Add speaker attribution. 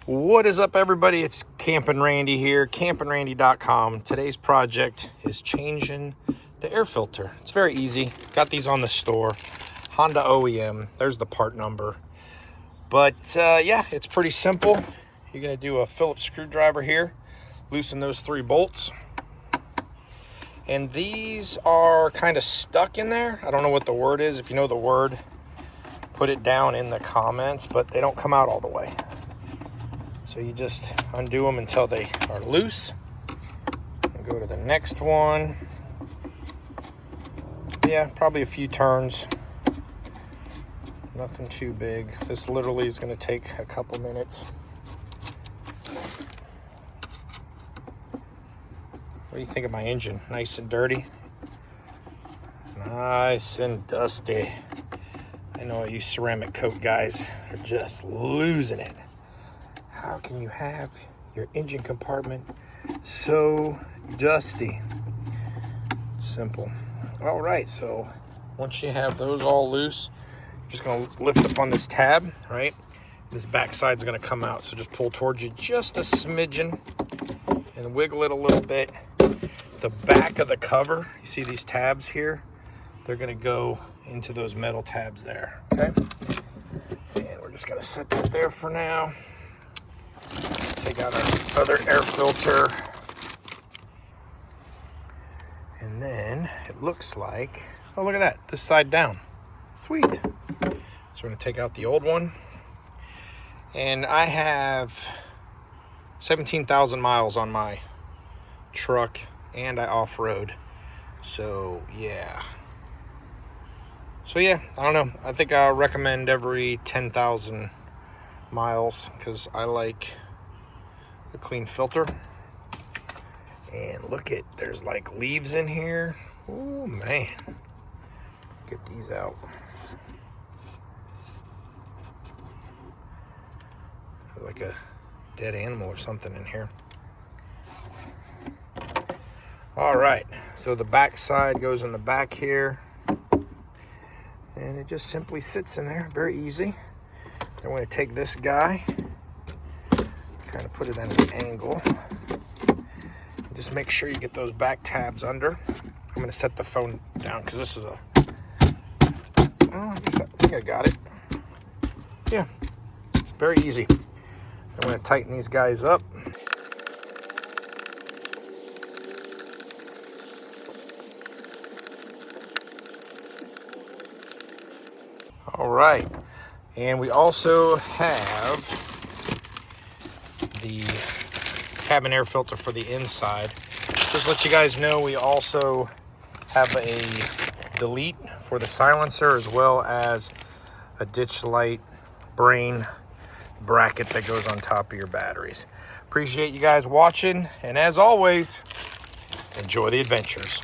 Speaker 1: What is up, everybody? It's Campin' Randy here, campinrandy.com. Today's project is changing the air filter. It's very easy. Got these on the store. Honda OEM. There's the part number. But yeah, it's pretty simple. You're going to do a Phillips screwdriver here. Loosen those 3 bolts. And these are kind of stuck in there. I don't know what the word is. If you know the word, put it down in the comments. But they don't come out all the way. So you just undo them until they are loose. And go to the next one. Yeah, probably a few turns. Nothing too big. This literally is going to take a couple minutes. What do you think of my engine? Nice and dirty? Nice and dusty. I know you ceramic coat guys are just losing it. How can you have your engine compartment so dusty? Simple. All right, so once you have those all loose, you're just gonna lift up on this tab, right? This back side's gonna come out, so just pull towards you just a smidgen and wiggle it a little bit. The back of the cover, you see these tabs here? They're gonna go into those metal tabs there, okay? And we're just gonna set that there for now. Take out our other air filter. And then it looks like, oh, look at that, this side down. Sweet. So we're gonna take out the old one. And I have 17,000 miles on my truck and I off-road. So yeah, I don't know. I think I'll recommend every 10,000 miles because I like a clean filter. And look at, there's like leaves in here. Oh man, get these out. There's like a dead animal or something in here. All right, so the back side goes in the back here. And it just simply sits in there, very easy. Then we're gonna take this guy, kind of put it at an angle. And just make sure you get those back tabs under. I'm gonna set the phone down because this is a, I think I got it. Yeah, very easy. I'm gonna tighten these guys up. All right, and we also have the cabin air filter for the inside. Just to let you guys know, we also have a delete for the silencer as well as a ditch light brain bracket that goes on top of your batteries. Appreciate you guys watching, and as always, enjoy the adventures.